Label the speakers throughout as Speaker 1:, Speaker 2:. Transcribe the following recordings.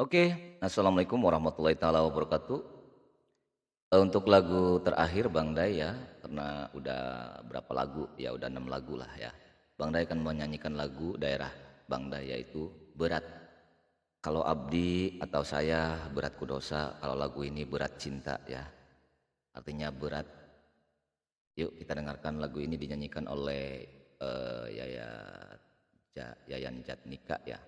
Speaker 1: Oke, assalamualaikum warahmatullahi taala wabarakatuh. Untuk lagu terakhir Bang Day ya, karena udah berapa lagu ya, udah 6 lagu lah ya. Bang Day akan menyanyikan lagu daerah Bang Day yaitu Berat. Kalau Abdi atau saya Berat Kudosa, kalau lagu ini Berat Cinta ya. Artinya berat. Yuk kita dengarkan lagu ini dinyanyikan oleh Yayan Jatnika ya.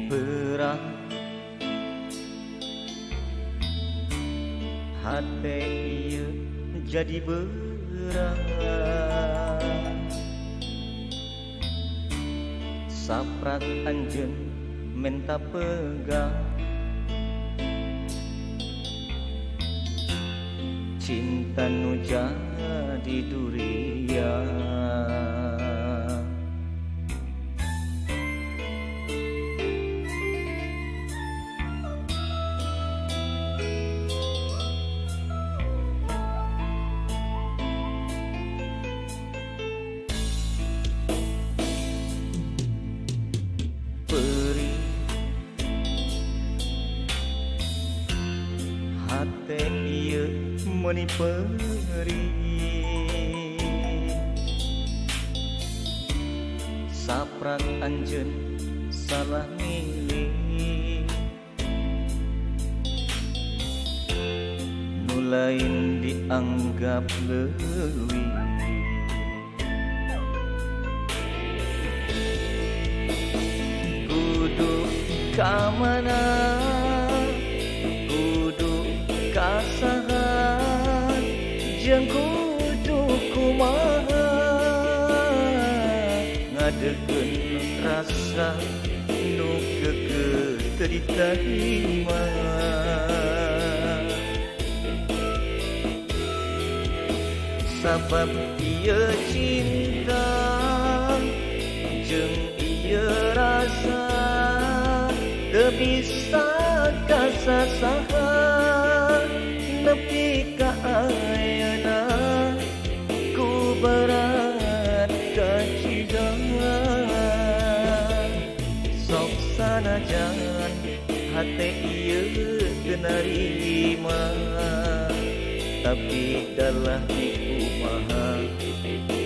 Speaker 1: Berat hati ieu jadi berat, saprak anjeun menta pegang, cinta nu jadi durian. Perih hati ieu meuni perih, saprak anjeun salah milih, nu lain dianggap leuwih. Kudu ka mana, kudu ka saha, jeung kudu kumaha, ngadeukeun rasa nu keukeuh teu ditarima. Sabab ieu cinta jeung ieu rasa teu bisa kasasaha, nepi ka ayeuna ku berat kacidahan. Sok sanajan hate ieu teu narima, tapi dalah di kumaha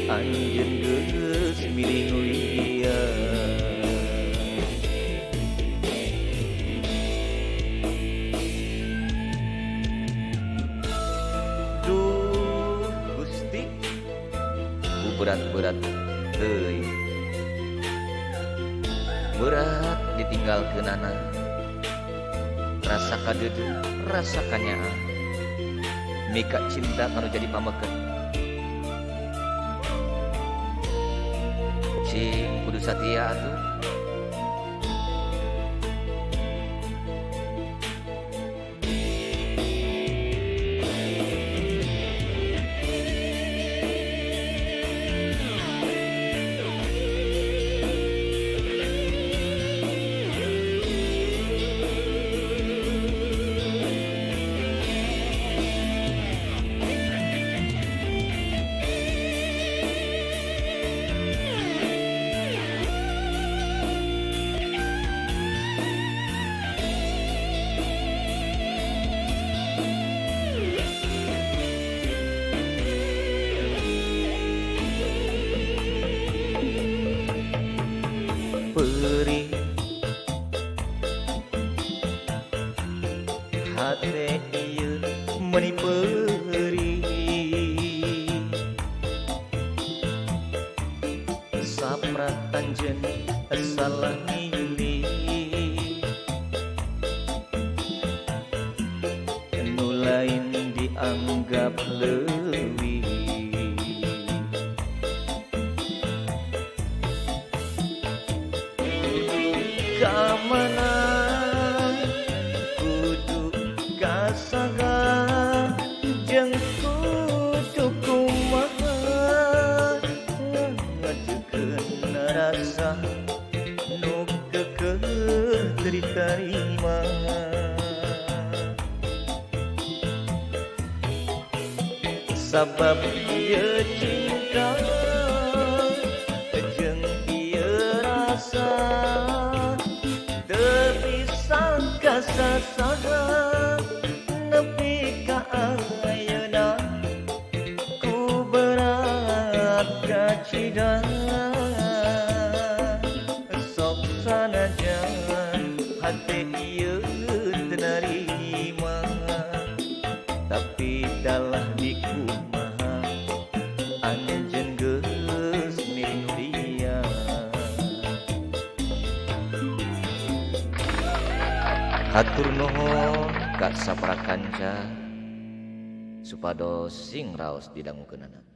Speaker 1: anjeun geus milih nu liar. Duh Gusti, ku berat-berat teuing, berat ditinggalkeunana, rasa kadeudeut, rasa kanyaa, mika cinta kanu jadi pameukeun. Cing kudu satia atuh. Perih hate ieu meuni perih, saprak anjeun salah milih, nu lain dianggap anggap leuwih. Kamana kudu kasaga jeung kudu kumaha ngajukeun rasa nu keukeuh ditarima. Sabab ieu cinta jeung ieu rasa teu bisa kasasaha nepi ka ayeuna ku berat kacida. Sok sanajan hate ieu teu narima tapi dalah dikumaha anjeun geus miring dia. Hatur nuhun ka saparakanca supados sing raos didangukeunana.